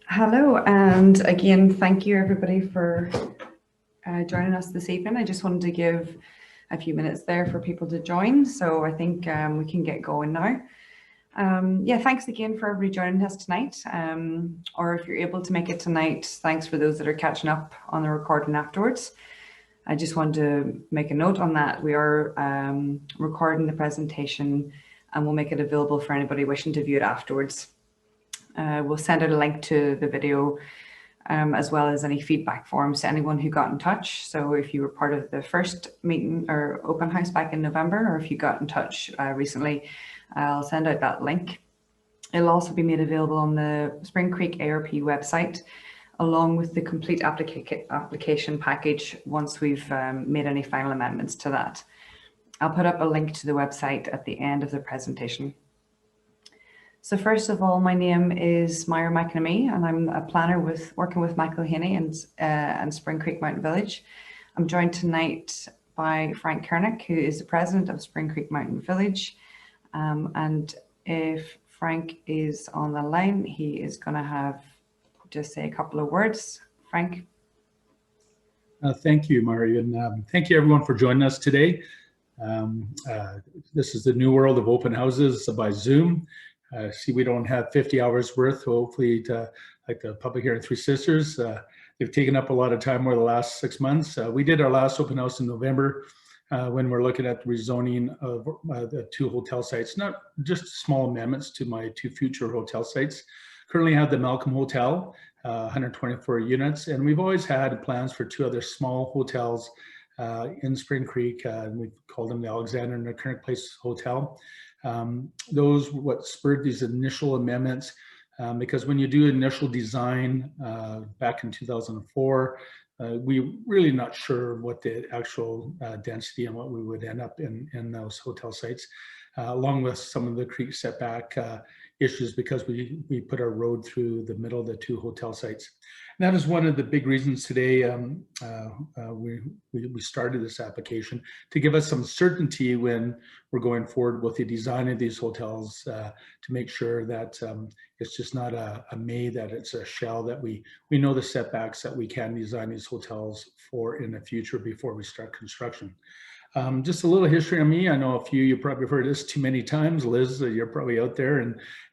Hello, and again, thank you everybody for joining us this evening. I just wanted to give a few minutes there for people to join, so I think we can get going now. Yeah, thanks again for everybody joining us tonight. Or if you're able to make it tonight, thanks for those that are catching up on the recording afterwards. I just wanted to make a note on that. We are recording the presentation and we'll make it available for anybody wishing to view it afterwards. We'll send out a link to the video as well as any feedback forms to anyone who got in touch. So if you were part of the first meeting or open house back in November, or if you got in touch recently, I'll send out that link. It'll also be made available on the Spring Creek ARP website, along with the complete application package once we've made any final amendments to that. I'll put up a link to the website at the end of the presentation. So first of all, my name is Myra McNamee, and I'm a planner working with Michael Haney and Spring Creek Mountain Village. I'm joined tonight by Frank Kernick, who is the president of Spring Creek Mountain Village. And if Frank is on the line, he is going to have just say a couple of words. Frank. Thank you, Myra, and thank you everyone for joining us today. This is the new world of open houses by Zoom. See, we don't have 50 hours worth, hopefully, like the public here in Three Sisters. They've taken up a lot of time over the last 6 months. We did our last open house in November when we're looking at the rezoning of the 2 hotel sites, not just small amendments to my 2 future hotel sites. Currently have the Malcolm Hotel, 124 units, and we've always had plans for 2 other small hotels in Spring Creek. We call them the Alexander and the Kernick Place Hotel. Those what spurred these initial amendments, because when you do initial design back in 2004, we really not sure what the actual density and what we would end up in those hotel sites, along with some of the creek setback issues, because we put our road through the middle of the 2 hotel sites. And that is one of the big reasons today we started this application, to give us some certainty when we're going forward with the design of these hotels, to make sure that it's just not a may, that it's a shall, that we know the setbacks that we can design these hotels for in the future before we start construction. Just a little history on me. I know a few you probably heard this too many times. Liz, you're probably out there,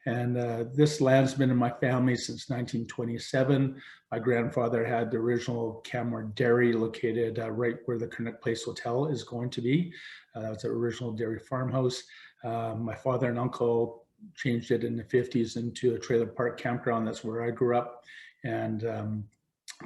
and this land's been in my family since 1927. My grandfather had the original Canmore Dairy located right where the Kernick Place Hotel is going to be. It's an original dairy farmhouse. My father and uncle changed it in the 50s into a trailer park campground. That's where I grew up, and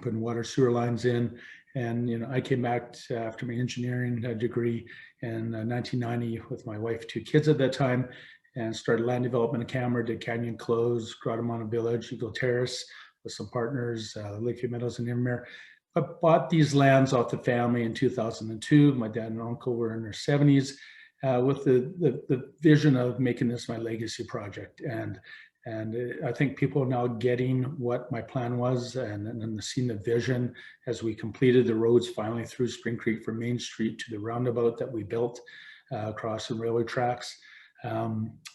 putting water sewer lines in. And I came back after my engineering degree in 1990 with my wife, 2 kids at that time, and started land development in Canmore, did Canyon Close, Guatemala Village, Eagle Terrace with some partners, Lakeview Meadows and Invermere. But bought these lands off the family in 2002. My dad and uncle were in their 70s with the vision of making this my legacy project. And I think people are now getting what my plan was, and seeing the vision as we completed the roads finally through Spring Creek from Main Street to the roundabout that we built across the railway tracks.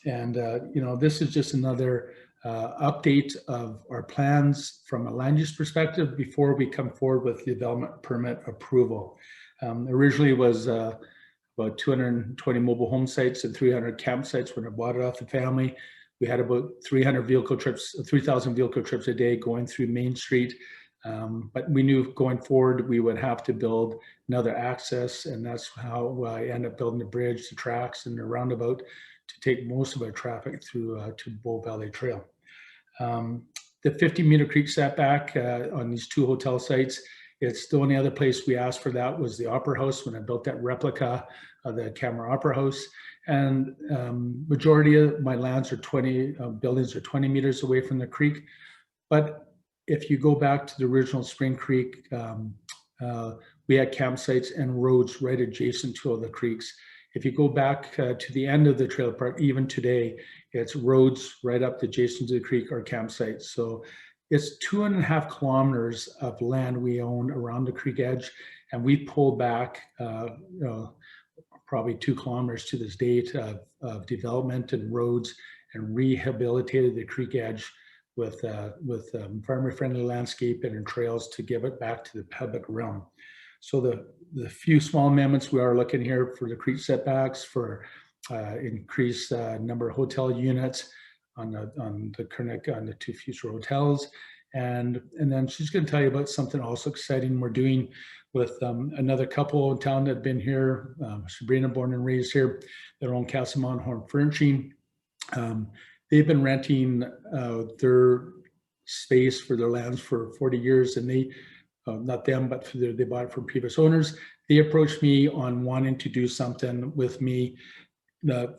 This is just another update of our plans from a land use perspective before we come forward with development permit approval. Originally was about 220 mobile home sites and 300 campsites when I bought it off the family. We had about 3,000 vehicle trips a day going through Main Street. But we knew going forward, we would have to build another access. And that's how I ended up building the bridge, the tracks, and the roundabout to take most of our traffic through to Bow Valley Trail. The 50-meter creek setback on these 2 hotel sites, it's the only other place we asked for that was the Opera House when I built that replica of the Canmore Opera House. And majority of my lands are buildings are 20 meters away from the creek. But if you go back to the original Spring Creek, we had campsites and roads right adjacent to all the creeks. If you go back to the end of the trailer park, even today, it's roads right up adjacent to the creek or campsites. So it's 2.5 kilometers of land we own around the creek edge, and we pulled back probably 2 kilometers to this date of development and roads, and rehabilitated the creek edge with farmer-friendly landscape and trails to give it back to the public realm. So the few small amendments we are looking here for the creek setbacks, for increased number of hotel units on the two future hotels. And then she's going to tell you about something also exciting we're doing with another couple in town that have been here. Sabrina, born and raised here, their own Castle Horn Furnishing. They've been renting their space for their lands for 40 years, and they, not them, but they bought it from previous owners. They approached me on wanting to do something with me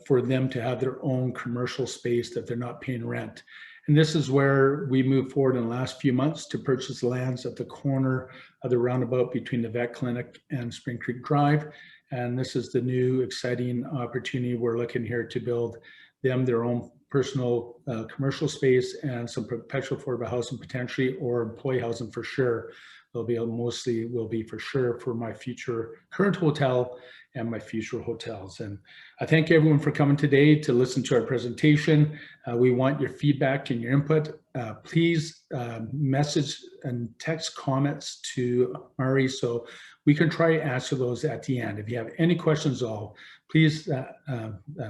for them to have their own commercial space that they're not paying rent. And this is where we moved forward in the last few months to purchase lands at the corner of the roundabout between the vet clinic and Spring Creek Drive. And this is the new exciting opportunity. We're looking here to build them their own personal commercial space and some perpetual affordable housing potentially, or employee housing for sure. They'll be mostly will be for sure for my future current hotel and my future hotels. And I thank everyone for coming today to listen to our presentation. We want your feedback and your input. Please message and text comments to Murray so we can try to answer those at the end. If you have any questions at all, please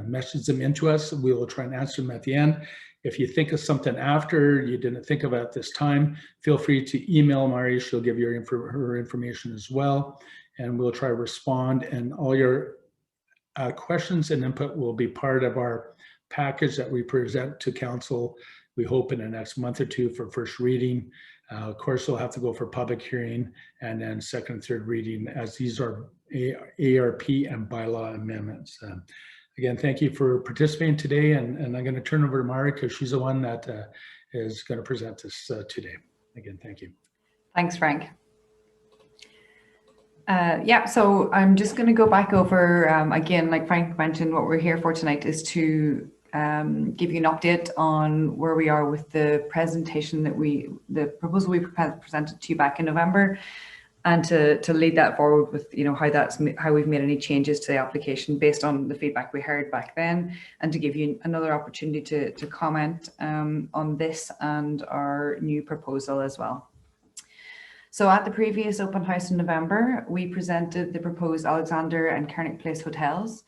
message them into us. We will try and answer them at the end. If you think of something after you didn't think of at this time, feel free to email Mari. She'll give you her information as well, and we'll try to respond. And all your questions and input will be part of our package that we present to council, we hope in the next month or two for first reading. Of course, we'll have to go for public hearing and then second and third reading, as these are ARP and bylaw amendments. Again, thank you for participating today, and I'm going to turn over to Mari because she's the one that is going to present this today. Again, thank you. Thanks, Frank. Yeah, so I'm just going to go back over, again, like Frank mentioned, what we're here for tonight is to give you an update on where we are with the presentation that the proposal we presented to you back in November, and to lead that forward with, you know, how we've made any changes to the application based on the feedback we heard back then, and to give you another opportunity to comment on this and our new proposal as well. So at the previous open house in November, we presented the proposed Alexander and Carnick Place hotels.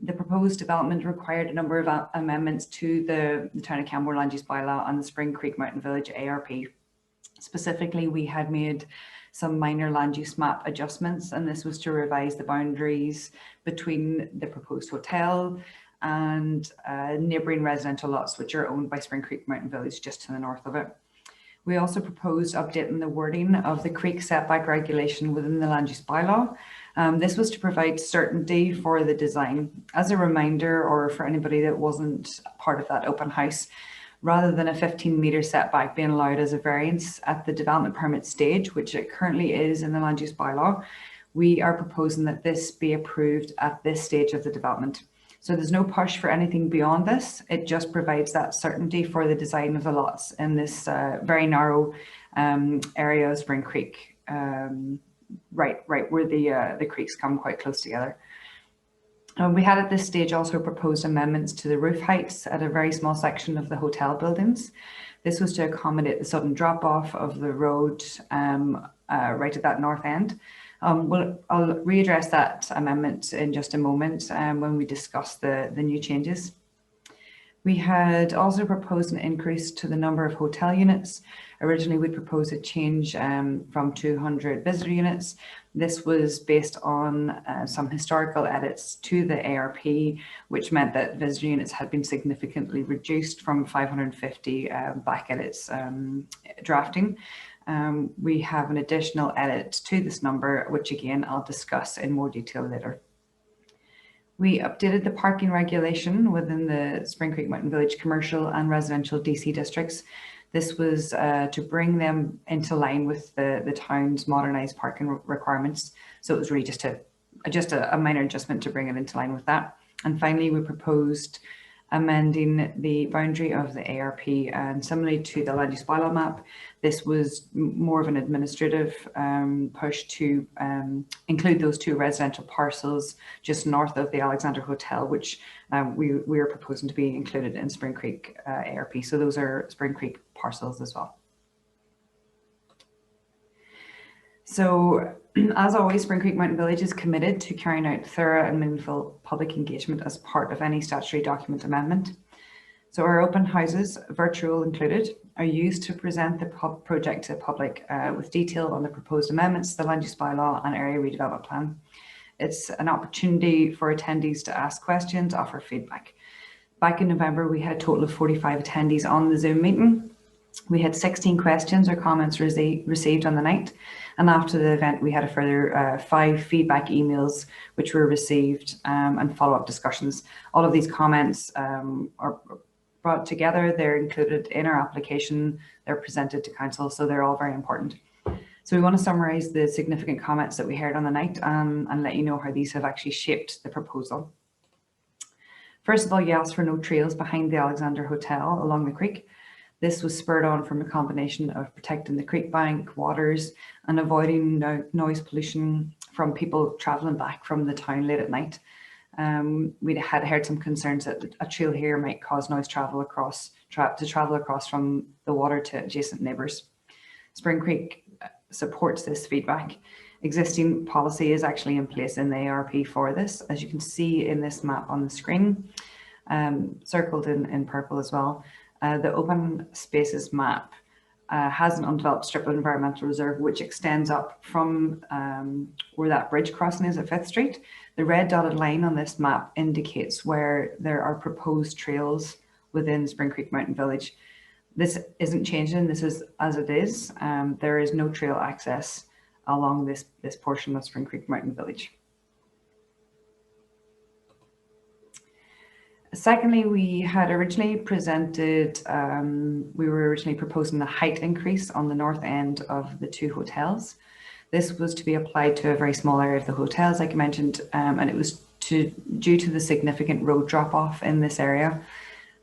The proposed development required a number of amendments to the Town of Canmore Land Use Bylaw and the Spring Creek Mountain Village ARP. Specifically, we had made some minor land use map adjustments, and this was to revise the boundaries between the proposed hotel and neighbouring residential lots, which are owned by Spring Creek Mountain Village just to the north of it. We also proposed updating the wording of the creek setback regulation within the land use bylaw. This was to provide certainty for the design. As a reminder, or for anybody that wasn't part of that open house, rather than a 15-metre setback being allowed as a variance at the development permit stage, which it currently is in the land use bylaw, we are proposing that this be approved at this stage of the development. So there's no push for anything beyond this. It just provides that certainty for the design of the lots in this very narrow area of Spring Creek, right where the creeks come quite close together. We had at this stage also proposed amendments to the roof heights at a very small section of the hotel buildings. This was to accommodate the sudden drop off of the road right at that north end. I'll readdress that amendment in just a moment when we discuss the new changes. We had also proposed an increase to the number of hotel units. Originally, we proposed a change from 200 visitor units. This was based on some historical edits to the ARP, which meant that visitor units had been significantly reduced from 550 back at its drafting. We have an additional edit to this number, which again, I'll discuss in more detail later. We updated the parking regulation within the Spring Creek Mountain Village commercial and residential DC districts. This was to bring them into line with the town's modernised parking requirements. So it was really just a minor adjustment to bring it into line with that. And finally, we proposed amending the boundary of the ARP, and similarly to the land use bylaw map, this was more of an administrative push to include those two residential parcels just north of the Alexander Hotel, which we are proposing to be included in Spring Creek ARP. So those are Spring Creek parcels as well. So as always, Spring Creek Mountain Village is committed to carrying out thorough and meaningful public engagement as part of any statutory document amendment. So our open houses, virtual included, are used to present the project to the public with detail on the proposed amendments, the land use bylaw and area redevelopment plan. It's an opportunity for attendees to ask questions, offer feedback. Back in November, we had a total of 45 attendees on the Zoom meeting. We had 16 questions or comments received on the night. And after the event, we had a further 5 feedback emails which were received and follow-up discussions. All of these comments are brought together. They're included in our application. They're presented to council, so they're all very important. So we want to summarise the significant comments that we heard on the night and let you know how these have actually shaped the proposal. First of all, you asked for no trails behind the Alexander Hotel along the creek. This was spurred on from a combination of protecting the creek bank waters and avoiding noise pollution from people travelling back from the town late at night. We had heard some concerns that a trail here might cause noise travel across from the water to adjacent neighbours. Spring Creek supports this feedback. Existing policy is actually in place in the ARP for this, as you can see in this map on the screen, circled in purple as well. The open spaces map has an undeveloped strip of environmental reserve which extends up from where that bridge crossing is at 5th Street. The red dotted line on this map indicates where there are proposed trails within Spring Creek Mountain Village. This isn't changing, this is as it is. There is no trail access along this portion of Spring Creek Mountain Village. Secondly, we had originally presented, we were originally proposing the height increase on the north end of the 2 hotels. This was to be applied to a very small area of the hotels, like I mentioned, and it was due to the significant road drop off in this area.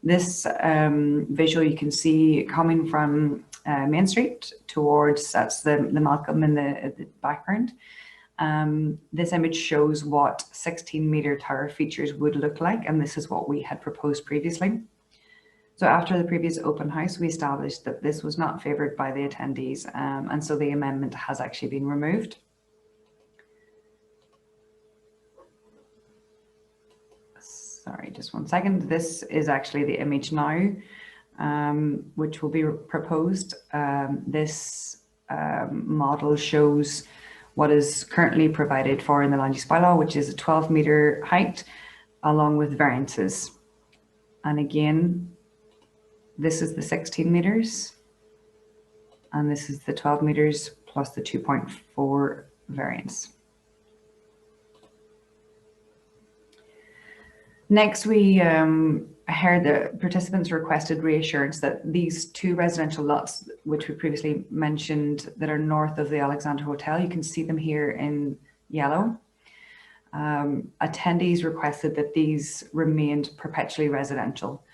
This visual you can see coming from Main Street towards, that's the Malcolm in the background. This image shows what 16-meter tower features would look like, and this is what we had proposed previously. So after the previous open house, we established that this was not favoured by the attendees, and so the amendment has actually been removed. Sorry, just one second. This is actually the image now, which will be proposed. This model shows what is currently provided for in the land use bylaw, which is a 12-meter height along with variances. And again, this is the 16 meters and this is the 12 meters plus the 2.4 variance. Next, we heard that participants requested reassurance that these 2 residential lots, which we previously mentioned, that are north of the Alexander Hotel, you can see them here in yellow. Attendees requested that these remained perpetually residential.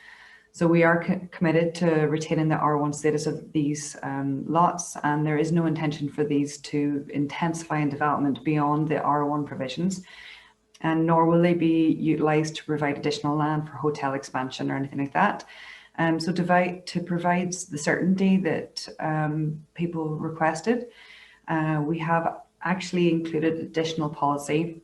So we are committed to retaining the R1 status of these lots, and there is no intention for these to intensify in development beyond the R1 provisions. And nor will they be utilised to provide additional land for hotel expansion or anything like that. So to provide the certainty that people requested, we have actually included additional policy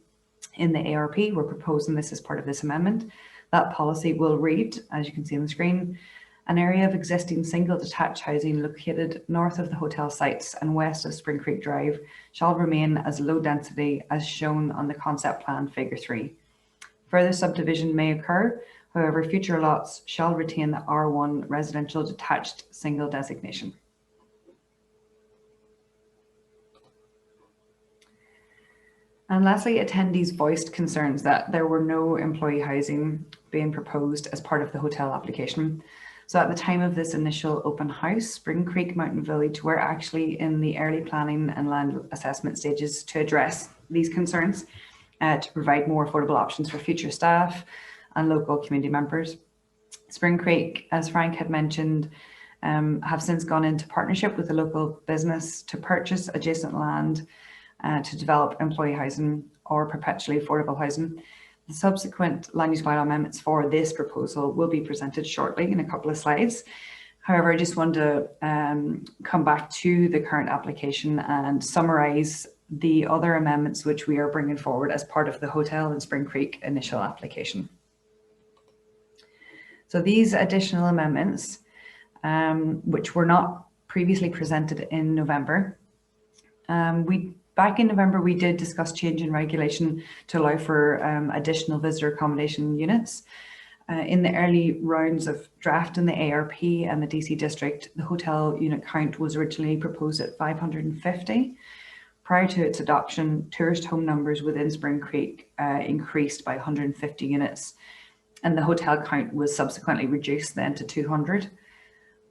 in the ARP. We're proposing this as part of this amendment. That policy will read, as you can see on the screen, an area of existing single detached housing located north of the hotel sites and west of Spring Creek Drive shall remain as low density as shown on the concept plan figure 3. Further subdivision may occur, however future lots shall retain the R1 residential detached single designation. And lastly, attendees voiced concerns that there were no employee housing being proposed as part of the hotel application. So at the time of this initial open house, Spring Creek Mountain Village were actually in the early planning and land assessment stages to address these concerns, to provide more affordable options for future staff and local community members. Spring Creek, as Frank had mentioned, have since gone into partnership with a local business to purchase adjacent land to develop employee housing or perpetually affordable housing. The subsequent land use bylaw amendments for this proposal will be presented shortly in a couple of slides. However, I just want to come back to the current application and summarise the other amendments which we are bringing forward as part of the hotel in Spring Creek initial application. So these additional amendments, which were not previously presented in November, back in November, we did discuss change in regulation to allow for additional visitor accommodation units. In the early rounds of drafting the ARP and the DC district, the hotel unit count was originally proposed at 550. Prior to its adoption, tourist home numbers within Spring Creek increased by 150 units, and the hotel count was subsequently reduced then to 200.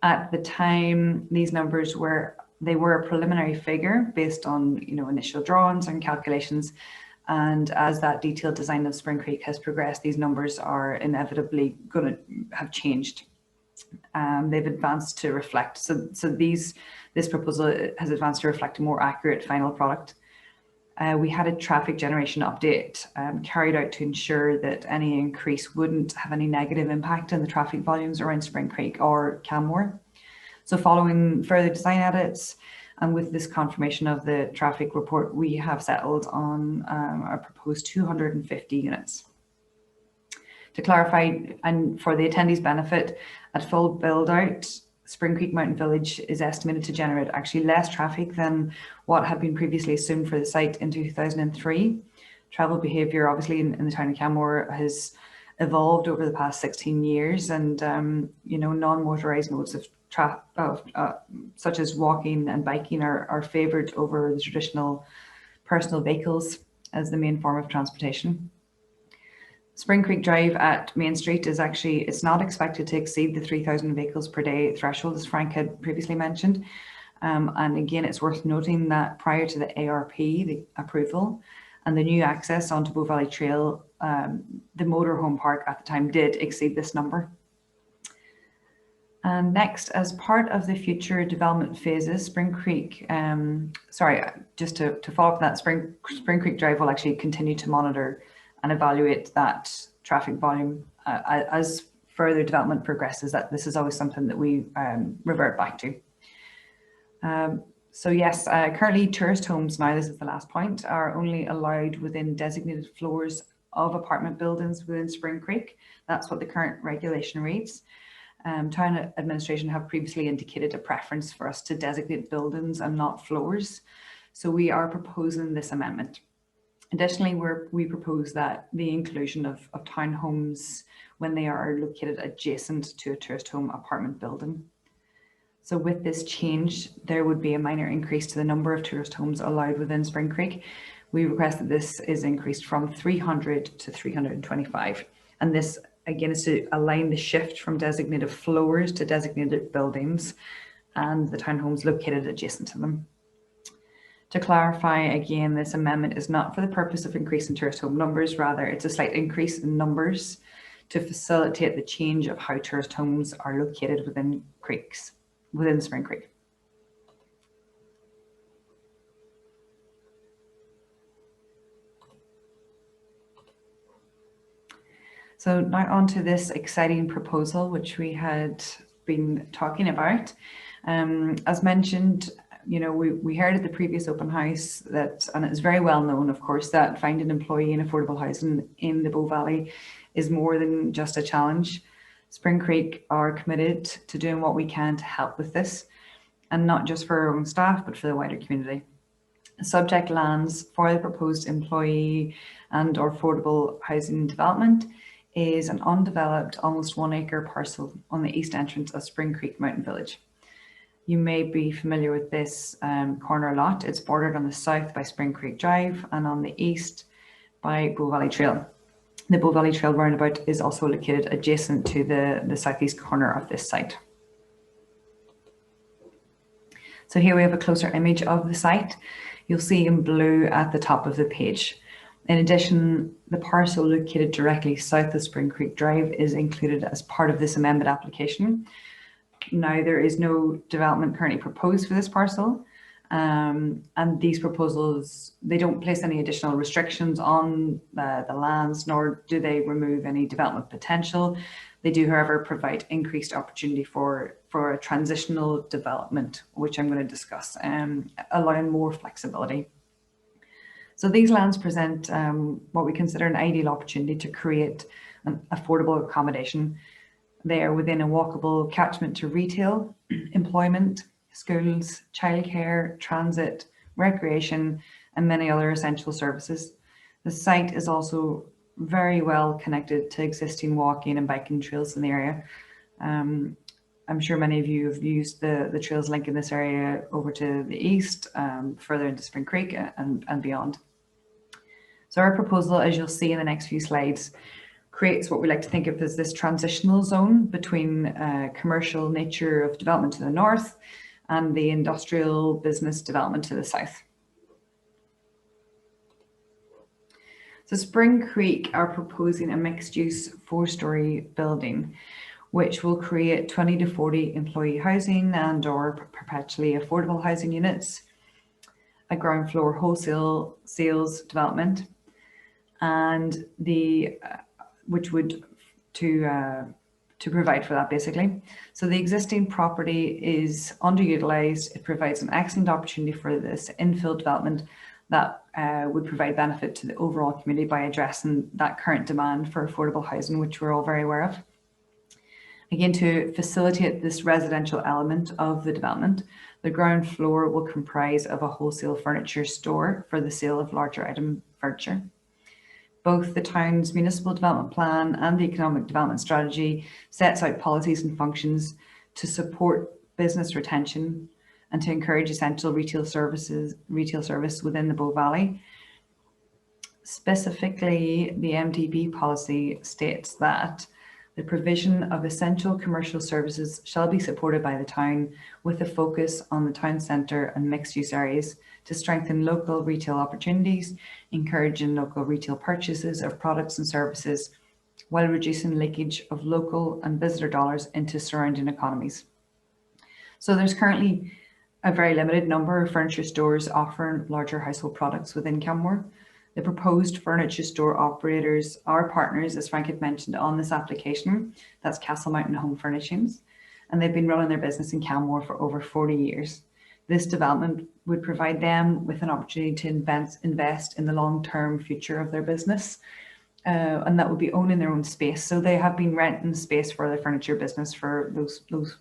At the time, these numbers were a preliminary figure based on initial drawings and calculations. And as that detailed design of Spring Creek has progressed, these numbers are inevitably going to have changed. They've advanced to reflect. So this proposal has advanced to reflect a more accurate final product. We had a traffic generation update carried out to ensure that any increase wouldn't have any negative impact on the traffic volumes around Spring Creek or Canmore. So following further design edits, and with this confirmation of the traffic report, we have settled on our proposed 250 units. To clarify, and for the attendees' benefit, at full build out, Spring Creek Mountain Village is estimated to generate actually less traffic than what had been previously assumed for the site in 2003. Travel behaviour, obviously, in the town of Canmore has evolved over the past 16 years, and non-motorised modes of such as walking and biking are favoured over the traditional personal vehicles as the main form of transportation. Spring Creek Drive at Main Street it's not expected to exceed the 3,000 vehicles per day threshold, as Frank had previously mentioned. And again, it's worth noting that prior to the ARP, the approval, and the new access onto Bow Valley Trail, the motorhome park at the time did exceed this number. And next, as part of the future development phases, Spring Creek, just to follow up that, Spring Creek Drive will actually continue to monitor and evaluate that traffic volume as further development progresses. That this is always something that we revert back to. So yes, currently tourist homes, now this is the last point, are only allowed within designated floors of apartment buildings within Spring Creek. That's what the current regulation reads. Town administration have previously indicated a preference for us to designate buildings and not floors. So we are proposing this amendment. Additionally, we propose that the inclusion of townhomes when they are located adjacent to a tourist home apartment building. So with this change, there would be a minor increase to the number of tourist homes allowed within Spring Creek. We request that this is increased from 300 to 325. And this, again, is to align the shift from designated floors to designated buildings and the townhomes located adjacent to them. To clarify, again, this amendment is not for the purpose of increasing tourist home numbers. Rather, it's a slight increase in numbers to facilitate the change of how tourist homes are located within Spring Creek. So now on to this exciting proposal, which we had been talking about. As mentioned, we heard at the previous open house and it's very well known, of course, that finding employee and affordable housing in the Bow Valley is more than just a challenge. Spring Creek are committed to doing what we can to help with this, and not just for our own staff, but for the wider community. Subject lands for the proposed employee and or affordable housing development is an undeveloped, almost 1 acre parcel on the east entrance of Spring Creek Mountain Village. You may be familiar with this corner lot. It's bordered on the south by Spring Creek Drive and on the east by Bow Valley Trail. The Bow Valley Trail roundabout is also located adjacent to the southeast corner of this site. So here we have a closer image of the site. You'll see in blue at the top of the page. In addition, the parcel located directly south of Spring Creek Drive is included as part of this amendment application. Now, there is no development currently proposed for this parcel, and these proposals, they don't place any additional restrictions on the lands, nor do they remove any development potential. They do, however, provide increased opportunity for for a transitional development, which I'm going to discuss, allowing more flexibility. So these lands present what we consider an ideal opportunity to create an affordable accommodation. They are within a walkable catchment to retail, employment, schools, childcare, transit, recreation, and many other essential services. The site is also very well connected to existing walking and biking trails in the area. I'm sure many of you have used the trails link in this area over to the east, further into Spring Creek and beyond. So our proposal, as you'll see in the next few slides, creates what we like to think of as this transitional zone between commercial nature of development to the north and the industrial business development to the south. So Spring Creek are proposing a mixed-use 4-story building, which will create 20 to 40 employee housing and or perpetually affordable housing units, a ground floor wholesale sales development, and which would to provide for that basically. So the existing property is underutilized. It provides an excellent opportunity for this infill development that would provide benefit to the overall community by addressing that current demand for affordable housing, which we're all very aware of. Again, to facilitate this residential element of the development, the ground floor will comprise of a wholesale furniture store for the sale of larger item furniture. Both the town's municipal development plan and the economic development strategy sets out policies and functions to support business retention and to encourage essential retail service within the Bow Valley. Specifically, the MDB policy states that the provision of essential commercial services shall be supported by the town with a focus on the town centre and mixed-use areas to strengthen local retail opportunities, encouraging local retail purchases of products and services, while reducing leakage of local and visitor dollars into surrounding economies. So there's currently a very limited number of furniture stores offering larger household products within Canmore. The proposed furniture store operators are partners, as Frank had mentioned, on this application. That's Castle Mountain Home Furnishings, and they've been running their business in Canmore for over 40 years. This development would provide them with an opportunity to invest in the long-term future of their business, and that would be owning their own space. So they have been renting space for their furniture business for those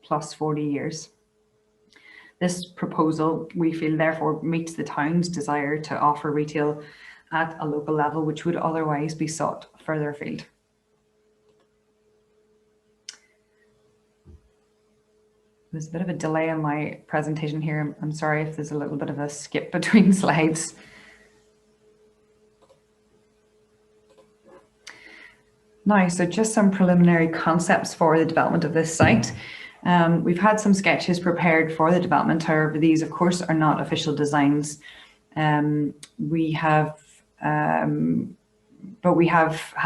plus 40 years. This proposal, we feel, therefore meets the town's desire to offer retail at a local level, which would otherwise be sought further afield. There's a bit of a delay on my presentation here. I'm sorry if there's a little bit of a skip between slides. Now, so just some preliminary concepts for the development of this site. We've had some sketches prepared for the development. However, these, of course, are not official designs. We have had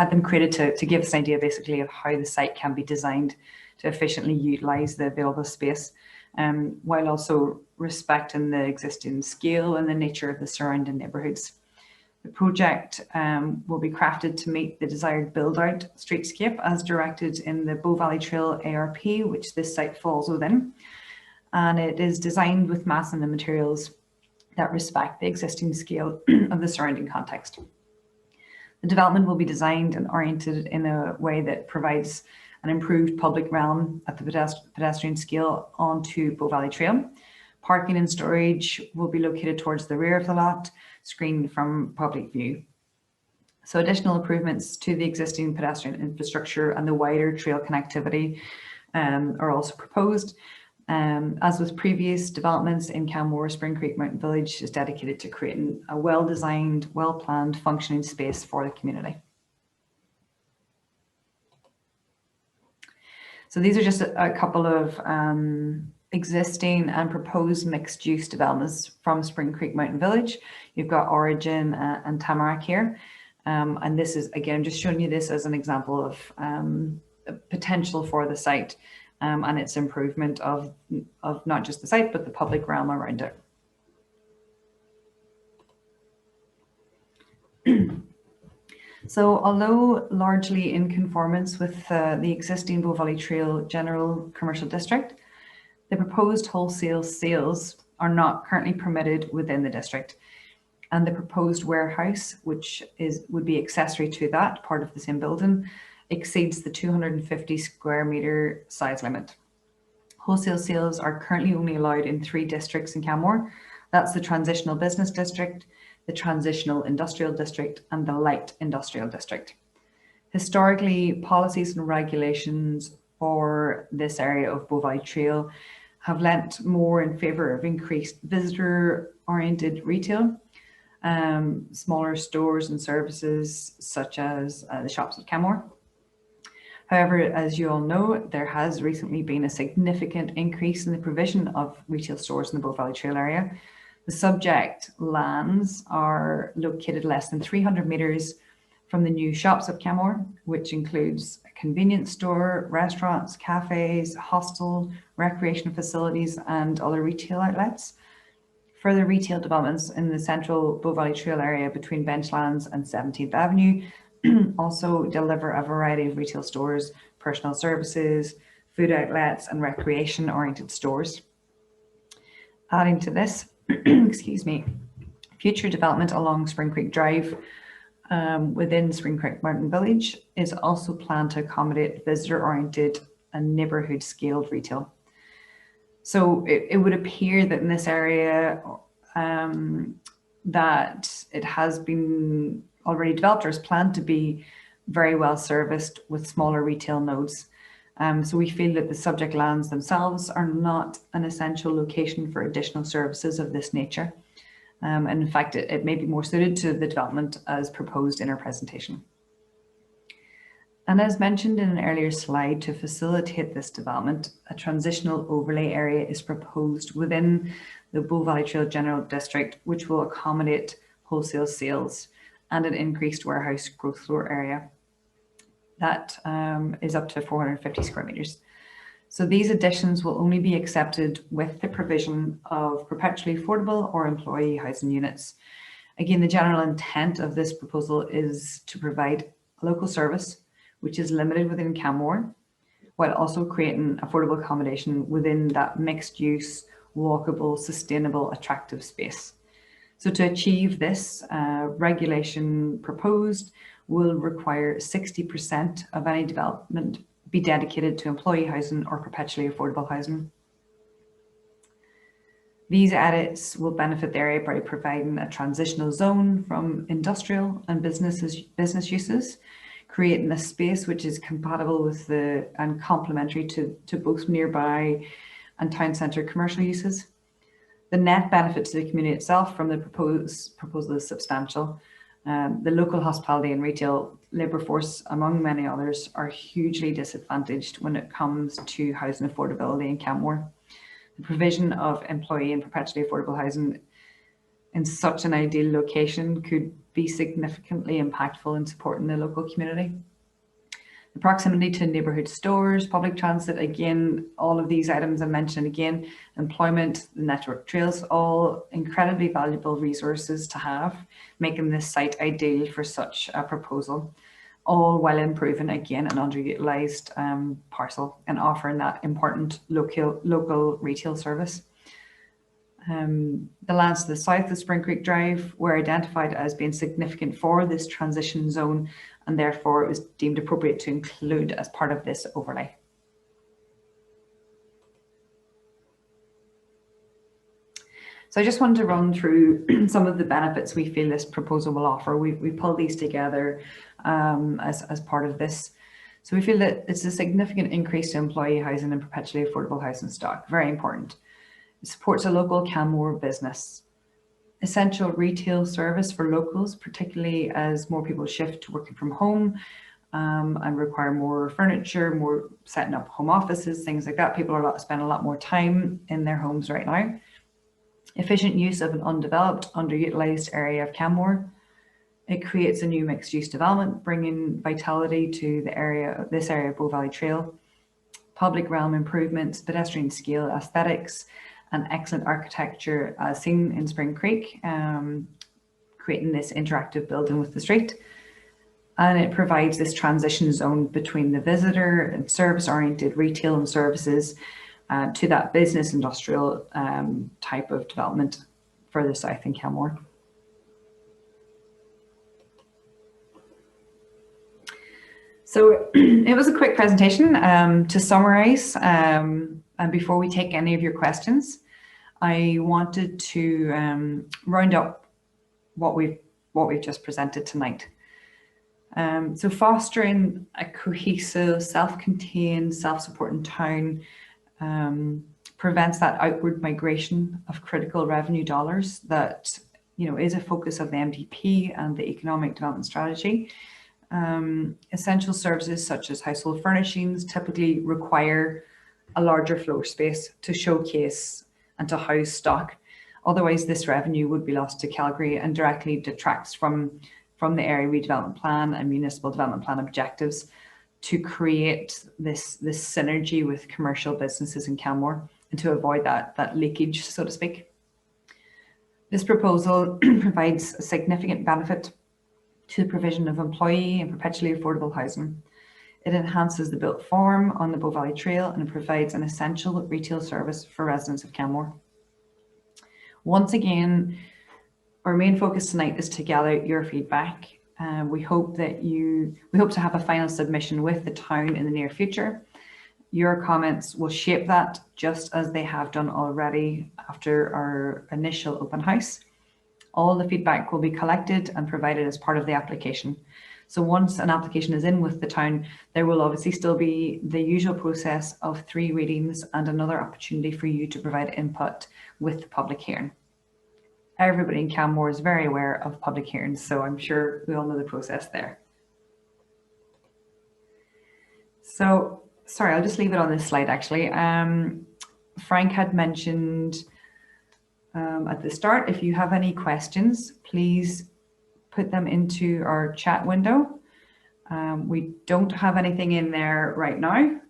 them created to give us an idea, basically, of how the site can be designed to efficiently utilise the available space, while also respecting the existing scale and the nature of the surrounding neighbourhoods. The project will be crafted to meet the desired build-out streetscape as directed in the Bow Valley Trail ARP, which this site falls within. And it is designed with mass and the materials that respect the existing scale of the surrounding context. The development will be designed and oriented in a way that provides an improved public realm at the pedestrian scale onto Bow Valley Trail. Parking and storage will be located towards the rear of the lot, screened from public view. So additional improvements to the existing pedestrian infrastructure and the wider trail connectivity are also proposed. As with previous developments in Canmore, Spring Creek Mountain Village is dedicated to creating a well-designed, well-planned, functioning space for the community. So these are just a couple of existing and proposed mixed-use developments from Spring Creek Mountain Village. You've got Origin and Tamarack here. And this is, again, just showing you this as an example of potential for the site and its improvement of not just the site, but the public realm around it. So although largely in conformance with the existing Bow Valley Trail General Commercial District, the proposed wholesale sales are not currently permitted within the district. And the proposed warehouse, which would be accessory to that, part of the same building, exceeds the 250 square metre size limit. Wholesale sales are currently only allowed in 3 districts in Canmore. That's the Transitional Business District, the Transitional Industrial District, and the Light Industrial District. Historically, policies and regulations for this area of Bow Valley Trail have lent more in favour of increased visitor-oriented retail, smaller stores and services such as the shops at Canmore. However, as you all know, there has recently been a significant increase in the provision of retail stores in the Bow Valley Trail area. The subject lands are located less than 300 metres from the new shops at Canmore, which includes a convenience store, restaurants, cafes, hostel, recreation facilities, and other retail outlets. Further retail developments in the central Bow Valley Trail area between Benchlands and 17th Avenue also deliver a variety of retail stores, personal services, food outlets, and recreation-oriented stores. Adding to this, excuse me, future development along Spring Creek Drive within Spring Creek Mountain Village is also planned to accommodate visitor-oriented and neighbourhood-scaled retail. So it would appear that in this area that it has been already developed or is planned to be very well serviced with smaller retail nodes. So we feel that the subject lands themselves are not an essential location for additional services of this nature. And in fact, it may be more suited to the development as proposed in our presentation. And as mentioned in an earlier slide, to facilitate this development, a transitional overlay area is proposed within the Bow Valley Trail General District, which will accommodate wholesale sales and an increased warehouse growth floor area. That is up to 450 square metres. So these additions will only be accepted with the provision of perpetually affordable or employee housing units. Again, the general intent of this proposal is to provide a local service which is limited within Canmore, while also creating affordable accommodation within that mixed use, walkable, sustainable, attractive space. So to achieve this, regulation proposed will require 60% of any development be dedicated to employee housing or perpetually affordable housing. These edits will benefit the area by providing a transitional zone from industrial and business uses, creating a space which is compatible with and complementary to both nearby and town centre commercial uses. The net benefit to the community itself from the proposal is substantial. The local hospitality and retail labour force, among many others, are hugely disadvantaged when it comes to housing affordability in Canmore. The provision of employee and perpetually affordable housing in such an ideal location could be significantly impactful in supporting the local community. The proximity to neighbourhood stores, public transit, again, all of these items I mentioned again, employment, the network trails, all incredibly valuable resources to have, making this site ideal for such a proposal, all while improving, again, an underutilised parcel and offering that important local retail service. The lands to the south of Spring Creek Drive were identified as being significant for this transition zone, and therefore it was deemed appropriate to include as part of this overlay. So I just wanted to run through some of the benefits we feel this proposal will offer. We pulled these together as part of this. So we feel that it's a significant increase to employee housing and perpetually affordable housing stock, very important. It supports a local Canmore business. Essential retail service for locals, particularly as more people shift to working from home and require more furniture, more setting up home offices, things like that. People are spend a lot more time in their homes right now. Efficient use of an undeveloped, underutilised area of Canmore. It creates a new mixed-use development, bringing vitality to this area of Bow Valley Trail. Public realm improvements, pedestrian scale aesthetics, and excellent architecture as seen in Spring Creek, creating this interactive building with the street. and it provides this transition zone between the visitor and service-oriented retail and services to that business industrial type of development further south in Kenmore. So it was a quick presentation. To summarize, and before we take any of your questions, I wanted to round up what we've just presented tonight. So fostering a cohesive, self-contained, self-supporting town prevents that outward migration of critical revenue dollars that is a focus of the MDP and the economic development strategy. Essential services such as household furnishings typically require a larger floor space to showcase and to house stock. Otherwise, this revenue would be lost to Calgary and directly detracts from the area redevelopment plan and municipal development plan objectives to create this synergy with commercial businesses in Kenmore and to avoid that leakage, so to speak. This proposal provides a significant benefit to the provision of employee and perpetually affordable housing. It enhances the built form on the Bow Valley Trail and it provides an essential retail service for residents of Kenmore. Once again, our main focus tonight is to gather your feedback. We hope to have a final submission with the town in the near future. Your comments will shape that just as they have done already after our initial open house. All the feedback will be collected and provided as part of the application. So once an application is in with the town, there will obviously still be the usual process of 3 readings and another opportunity for you to provide input with the public hearing. Everybody in Kenmore is very aware of public hearings, so I'm sure we all know the process there. So, sorry, I'll just leave it on this slide actually. Frank had mentioned at the start, if you have any questions, please put them into our chat window. We don't have anything in there right now.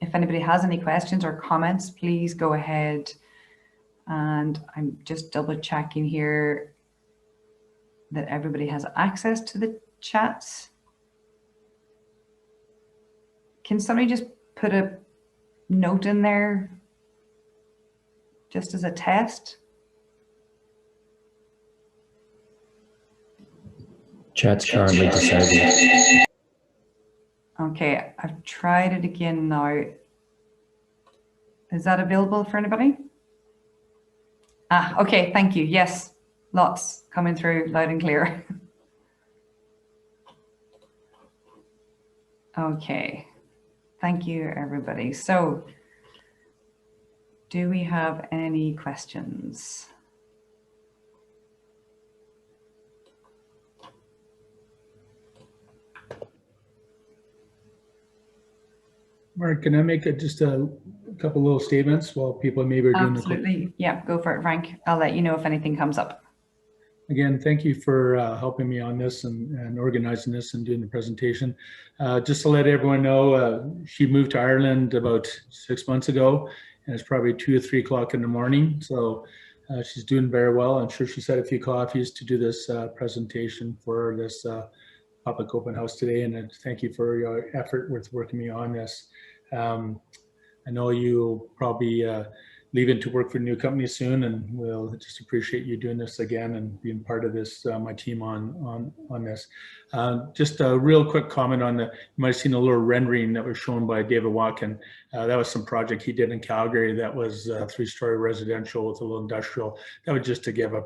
If anybody has any questions or comments, please go ahead. And I'm just double checking here that everybody has access to the chats. Can somebody just put a note in there just as a test? Chat's currently disabled. Okay, I've tried it again now. Is that available for anybody? Ah, okay, thank you. Yes, lots coming through loud and clear. Okay, thank you, everybody. So, do we have any questions? Mark, can I make just a couple little statements while people maybe are doing the Absolutely. Yeah, go for it, Frank. I'll let you know if anything comes up. Again, thank you for helping me on this and organizing this and doing the presentation. Just to let everyone know, she moved to Ireland about 6 months ago, and it's probably 2 or 3 o'clock in the morning. So she's doing very well. I'm sure she's had a few coffees to do this presentation for this public open house today. And thank you for your effort with working me on this. I know you'll probably leave into work for a new company soon, and we'll just appreciate you doing this again and being part of this, my team on this. Just a real quick comment on you might have seen a little rendering that was shown by David Watkin. That was some project he did in Calgary that was 3-story residential with a little industrial. That was just to give a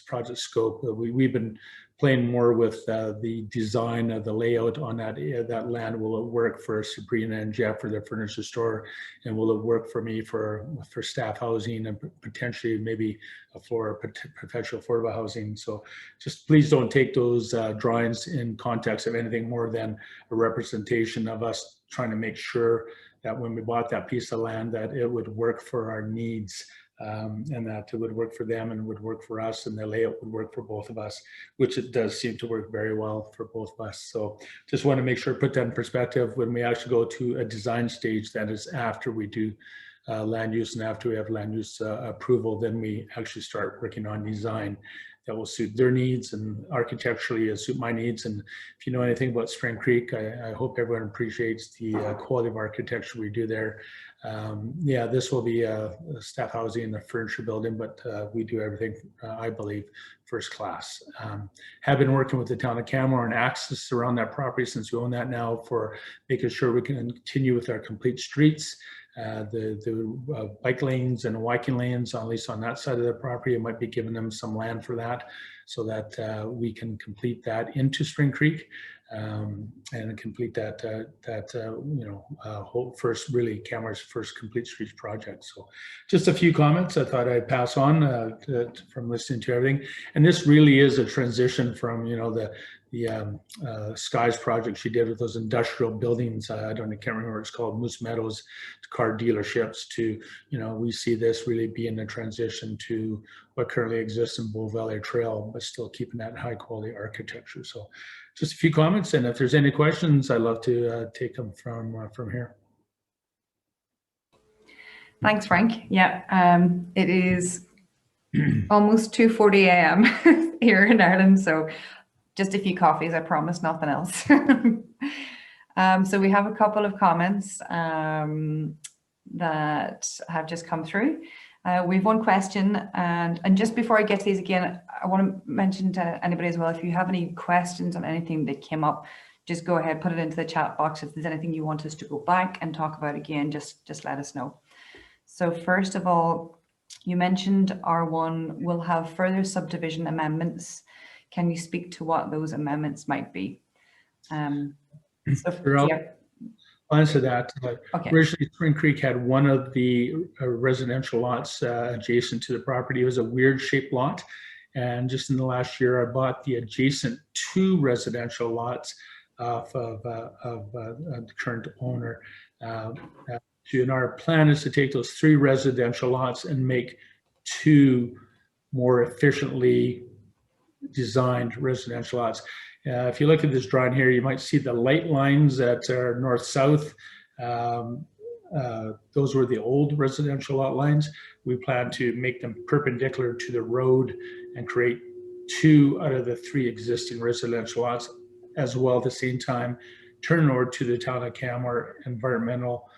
project scope. We've been playing more with the design of the layout on that land. Will it work for Sabrina and Jeff for their furniture store? And will it work for me for staff housing and potentially maybe for perpetual affordable housing? So just please don't take those drawings in context of anything more than a representation of us trying to make sure that when we bought that piece of land that it would work for our needs. And that it would work for them and would work for us, and the layout would work for both of us, which it does seem to work very well for both of us. So just want to make sure, put that in perspective when we actually go to a design stage, that is after we do land use and after we have land use approval, then we actually start working on design. that will suit their needs and architecturally suit my needs. And if you know anything about Spring Creek, I hope everyone appreciates the quality of architecture we do there. Yeah, this will be a staff housing and a furniture building, but we do everything, I believe, first class. Have been working with the town of Canmore and access around that property since we own that now, for making sure we can continue with our complete streets. The bike lanes and walking lanes, at least on that side of the property, it might be giving them some land for that, so that we can complete that into Spring Creek, and complete that whole first, really Canmore's first complete streets project. So just a few comments I thought I'd pass on from listening to everything. And this really is a transition from the Skies project she did with those industrial buildings. I can't remember what it's called, Moose Meadows, to car dealerships, to, we see this really being a transition to what currently exists in Bow Valley Trail, but still keeping that high quality architecture. So just a few comments, and if there's any questions, I'd love to take them from here. Thanks, Frank. Yeah, it is almost 2:40 a.m. here in Ireland, so just a few coffees, I promise, nothing else. So we have a couple of comments that have just come through. We have one question, and just before I get to these again, I want to mention to anybody as well, if you have any questions on anything that came up, just go ahead, put it into the chat box. If there's anything you want us to go back and talk about again, just let us know. So first of all, you mentioned R1 will have further subdivision amendments. Can you speak to what those amendments might be? I'll answer that. Okay. Originally, Spring Creek had one of the residential lots adjacent to the property. It was a weird shaped lot. And just in the last year, I bought the adjacent 2 residential lots off of the current owner. And our plan is to take those 3 residential lots and make 2 more efficiently designed residential lots. If you look at this drawing here, you might see the light lines that are north-south. Those were the old residential lot lines. We plan to make them perpendicular to the road and create 2 out of the 3 existing residential lots, as well at the same time turn over to the town of Canmore environmental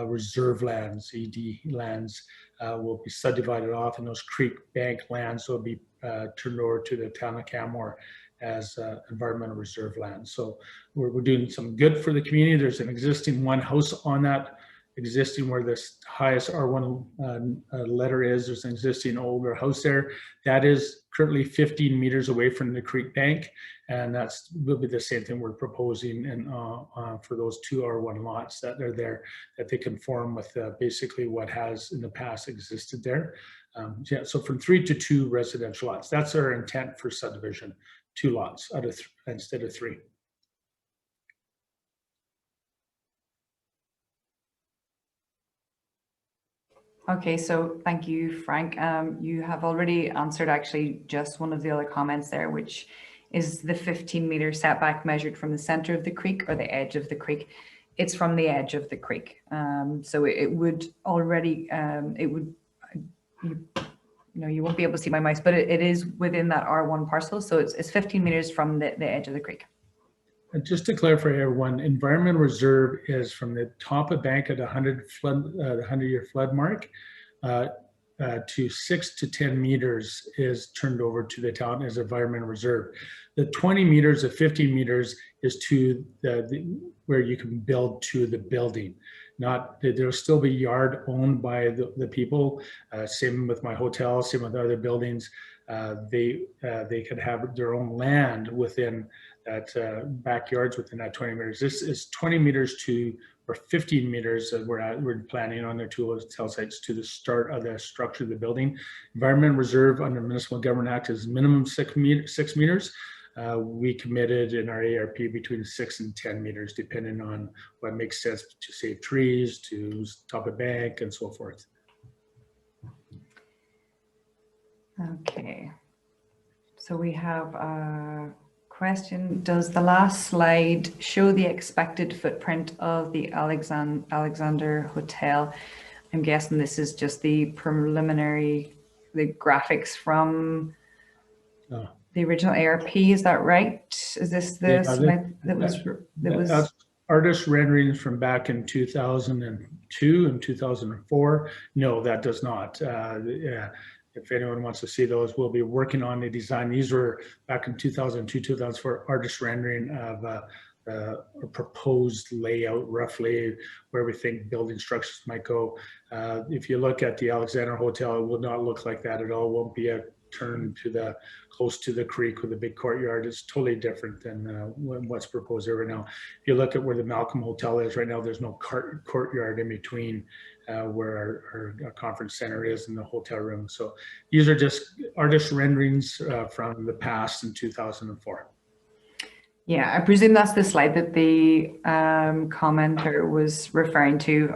reserve lands, ED lands, will be subdivided off, and those creek bank lands will be turned over to the town of Canmore as environmental reserve land. So we're doing some good for the community. There's an existing 1 house on that existing where this highest R1 letter is. There's an existing older house there that is currently 15 meters away from the creek bank, and that's will be the same thing we're proposing and for those 2 R1 lots that are there, that they conform with basically what has in the past existed there. Yeah, so from 3 to 2 residential lots. That's our intent for subdivision, 2 lots out of instead of 3. Okay, so thank you, Frank. You have already answered actually just one of the other comments there, which is the 15-meter setback measured from the center of the creek or the edge of the creek. It's from the edge of the creek. So it would already, you won't be able to see my mouse, but it is within that R1 parcel. So it's 15 meters from the edge of the creek. And just to clarify, everyone, environmental reserve is from the top of bank at 100-year flood mark to 6 to 10 meters is turned over to the town as environmental reserve. The 20 meters of 15 meters is to where you can build to the building. There'll still be yard owned by the people. Same with my hotel, same with other buildings. They could have their own land within that backyards within that 20 meters. This is 20 meters to, or 15 meters we're planning on their 2 hotel sites to the start of the structure of the building. Environmental reserve under Municipal Government Act is minimum 6 meters. We committed in our ARP between 6 and 10 meters, depending on what makes sense to save trees, to top a bank, and so forth. Okay, so we have a question. Does the last slide show the expected footprint of the Alexander Hotel? I'm guessing this is just the preliminary, the graphics from the original ARP, is that right? Is this the Yeah, slide that was that's artist renderings from back in 2002 and 2004. No, that does not. Yeah, if anyone wants to see those, we'll be working on the design. These were back in 2002, 2004 artist rendering of a proposed layout, roughly where we think building structures might go. If you look at the Alexander Hotel, it will not look like that at all. It won't be a turn to the close to the creek with a big courtyard. It's totally different than what's proposed there right now. If you look at where the Malcolm Hotel is right now, there's no courtyard in between where our conference center is and the hotel room. So these are just artist renderings from the past in 2004. Yeah, I presume that's the slide that the commenter was referring to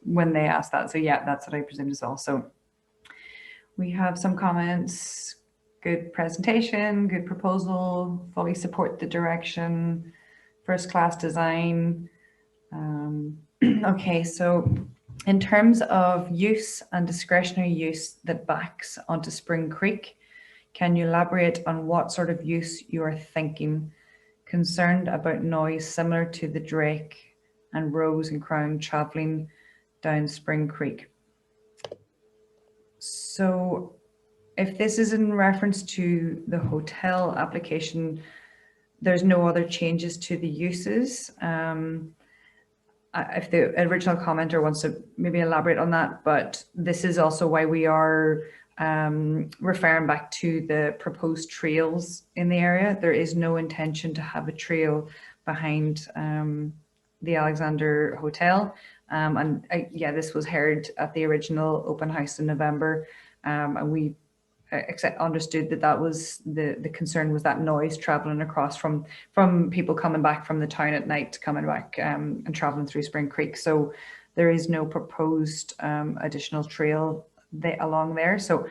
when they asked that. So yeah, that's what I presumed as well. So we have some comments. Good presentation, good proposal, fully support the direction, first class design. Okay, so in terms of use and discretionary use that backs onto Spring Creek, can you elaborate on what sort of use you are thinking? Concerned about noise similar to the Drake and Rose and Crown traveling down Spring Creek. So if this is in reference to the hotel application, there's no other changes to the uses. If the original commenter wants to maybe elaborate on that, but this is also why we are referring back to the proposed trails in the area. There is no intention to have a trail behind the Alexander Hotel. Yeah, this was heard at the original open house in November, and we understood that was the concern was that noise traveling across from people coming back from the town at night, coming back and traveling through Spring Creek. So there is no proposed additional trail along there. So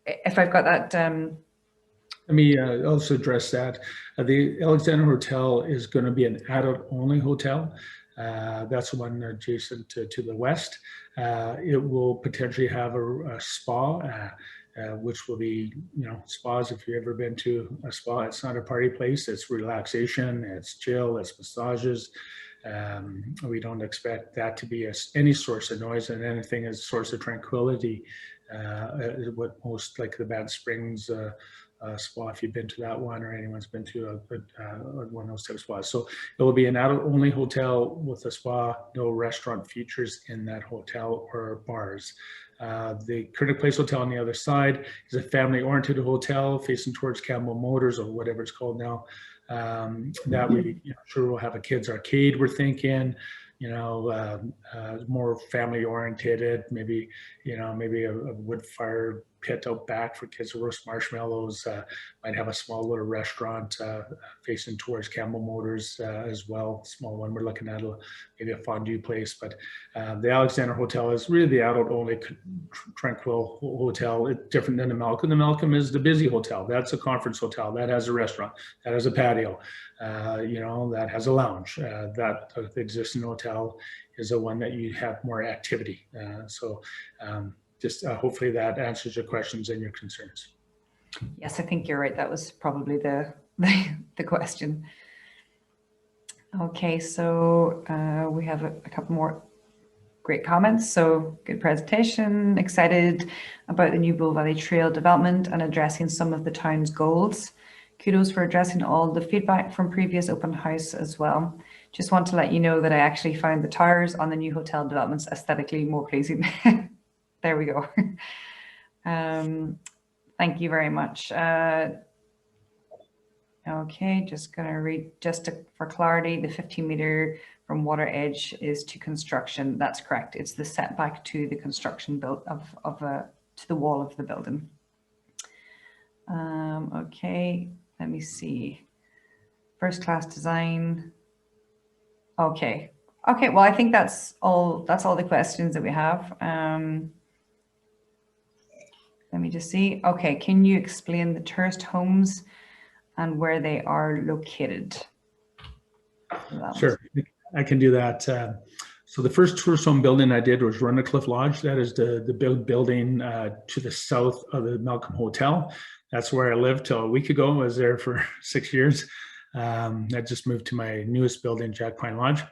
if I've got that. Let me also address that. The Alexander Hotel is going to be an adult only hotel. That's the one adjacent to the west. It will potentially have a spa, which will be, spas. If you've ever been to a spa, it's not a party place. It's relaxation, it's chill, it's massages. We don't expect that to be any source of noise, and anything as a source of tranquility. What most like the Bad Springs spa, if you've been to that one, or anyone's been to one of those type of spas. So it will be an adult-only hotel with a spa, no restaurant features in that hotel or bars. The Critic Place Hotel on the other side is a family-oriented hotel facing towards Campbell Motors, or whatever it's called now. That we sure will have a kids arcade, we're thinking, more family oriented, maybe a wood fire pit out back for kids to roast marshmallows. Might have a small little restaurant facing towards Campbell Motors as well, small one. We're looking at maybe a fondue place, but the Alexander Hotel is really the adult only tranquil hotel. It's different than the Malcolm. The Malcolm is the busy hotel. That's a conference hotel. That has a restaurant. That has a patio. That has a lounge. That the existing hotel is the one that you have more activity. Just hopefully that answers your questions and your concerns. Yes, I think you're right. That was probably the question. Okay, so we have a couple more great comments. So good presentation, excited about the new Bull Valley Trail development and addressing some of the town's goals. Kudos for addressing all the feedback from previous open house as well. Just want to let you know that I actually found the towers on the new hotel developments aesthetically more pleasing. There we go. Thank you very much. Okay, just gonna read for clarity, the 15 meter from water edge is to construction. That's correct. It's the setback to the construction build to the wall of the building. Okay, let me see. First class design. Okay. Well, I think that's all the questions that we have. Let me just see. Okay, can you explain the tourist homes and where they are located? Sure, I can do that. So the first tourist home building I did was Runnicliffe Lodge. That is the building to the south of the Malcolm Hotel. That's where I lived till a week ago. I was there for 6 years. I just moved to my newest building, Jack Pine Lodge.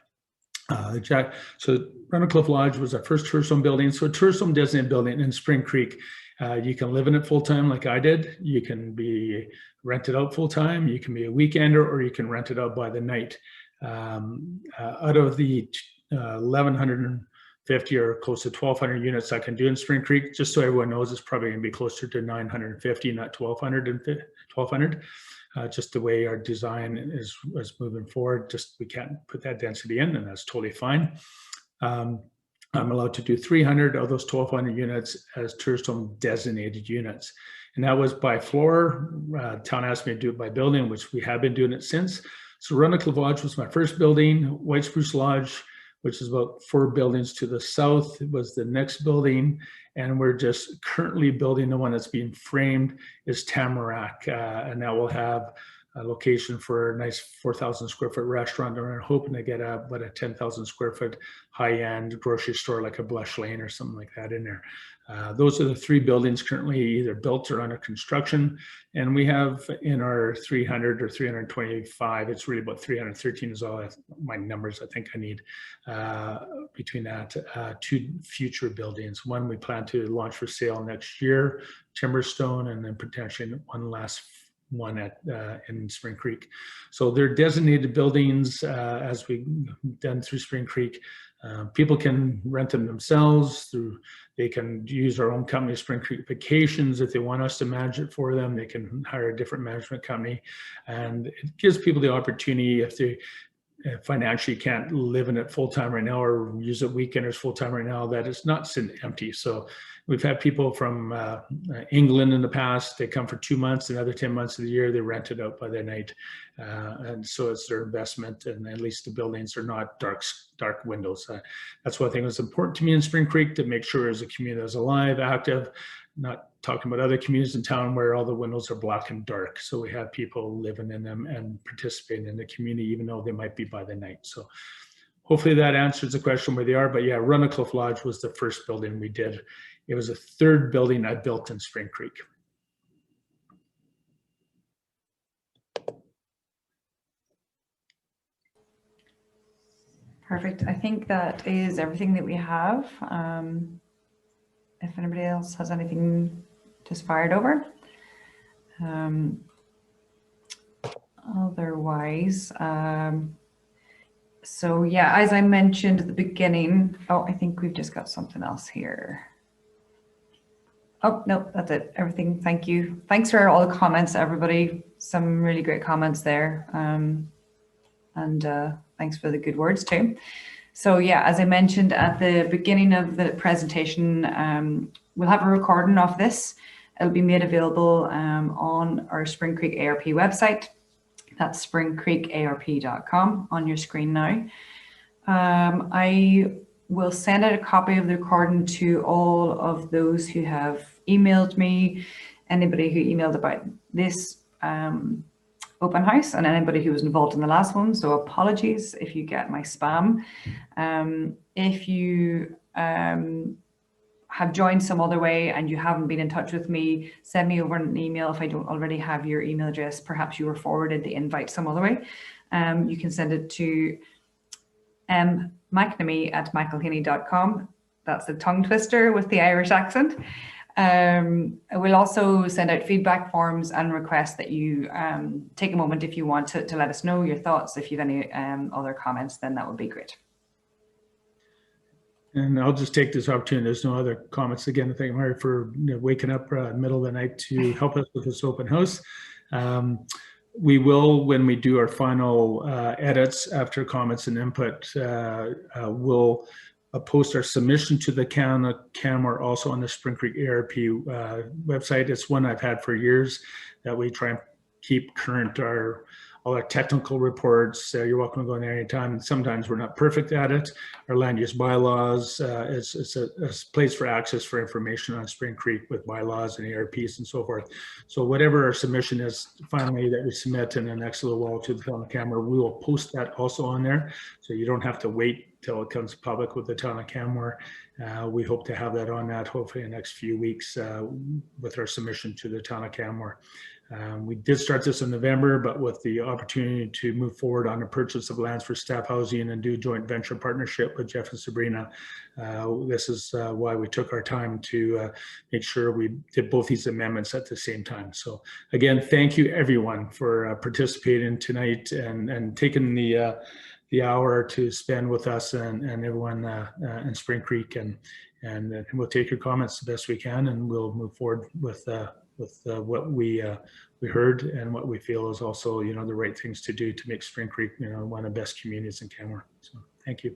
So Runnicliffe Lodge was our first tourist home building. So a tourist home designated building in Spring Creek. You can live in it full time like I did. You can be rented out full time. You can be a weekender, or you can rent it out by the night. Out of the 1,150 or close to 1,200 units I can do in Spring Creek, just so everyone knows, it's probably going to be closer to 950, not 1,200. Just the way our design is moving forward, just we can't put that density in, and that's totally fine. I'm allowed to do 300 of those 1,200 units as tourist home designated units. And that was by floor. Town asked me to do it by building, which we have been doing it since. So Runnicliffe Lodge was my first building. White Spruce Lodge, which is about 4 buildings to the south, was the next building. And we're just currently building the one that's being framed is Tamarack. And that will have a location for a nice 4,000 square foot restaurant. And we're hoping to get about a 10,000 square foot high-end grocery store like a Blush Lane or something like that in there. Those are the 3 buildings currently either built or under construction. And we have in our 300 or 325, it's really about 313 is all my numbers I think I need between that, 2 future buildings. One we plan to launch for sale next year, Timberstone, and then potentially one last one at in Spring Creek. So they're designated buildings as we've done through Spring Creek. People can rent them themselves through, they can use our own company, Spring Creek Vacations. If they want us to manage it for them, they can hire a different management company. And it gives people the opportunity, if they financially can't live in it full-time right now or use it weekenders full-time right now, that it's not sitting empty. So we've had people from England in the past. They come for 2 months, another 10 months of the year, they rent it out by the night. And so it's their investment, and at least the buildings are not dark windows. That's one thing that's important to me in Spring Creek, to make sure as a community that's alive, active, not talking about other communities in town where all the windows are black and dark. So we have people living in them and participating in the community, even though they might be by the night. So hopefully that answers the question where they are. But yeah, Runnicliffe Lodge was the first building we did. It was the 3rd building I built in Spring Creek. Perfect. I think that is everything that we have. If anybody else has anything just fired over. Otherwise, so yeah, as I mentioned at the beginning, oh, I think we've just got something else here. Oh, no, that's it. Everything. Thank you. Thanks for all the comments, everybody. Some really great comments there. And thanks for the good words too. So yeah, as I mentioned at the beginning of the presentation, we'll have a recording of this. It'll be made available on our Spring Creek ARP website. That's springcreekarp.com on your screen now. I will send out a copy of the recording to all of those who have emailed me, anybody who emailed about this open house, and anybody who was involved in the last one. So apologies if you get my spam. If you have joined some other way and you haven't been in touch with me, send me over an email. If I don't already have your email address, perhaps you were forwarded the invite some other way. You can send it to mcnamee@michaelhaney.com. That's a tongue twister with the Irish accent. I will also send out feedback forms and request that you take a moment if you want to let us know your thoughts. If you have any other comments, then that would be great. And I'll just take this opportunity. There's no other comments. Again, thank you, Mary, for waking up middle of the night to help us with this open house. We will, when we do our final edits after comments and input, we'll post our submission to the CAMWR also on the Spring Creek ARP website. It's one I've had for years that we try and keep current all our technical reports. You're welcome to go in there anytime. Sometimes we're not perfect at it. Our land use bylaws, it's a place for access for information on Spring Creek with bylaws and ARPs and so forth. So whatever our submission is finally that we submit in the next little while to the town of Canmore, we will post that also on there. So you don't have to wait till it comes public with the town of Canmore. We hope to have that on that hopefully in the next few weeks with our submission to the town of Canmore. We did start this in November, but with the opportunity to move forward on the purchase of lands for staff housing and do joint venture partnership with Jeff and Sabrina, this is why we took our time to make sure we did both these amendments at the same time. So again, thank you everyone for participating tonight and taking the hour to spend with us and everyone in Spring Creek, and we'll take your comments the best we can, and we'll move forward with what we heard and what we feel is also, the right things to do to make Spring Creek, one of the best communities in Canmore. So thank you.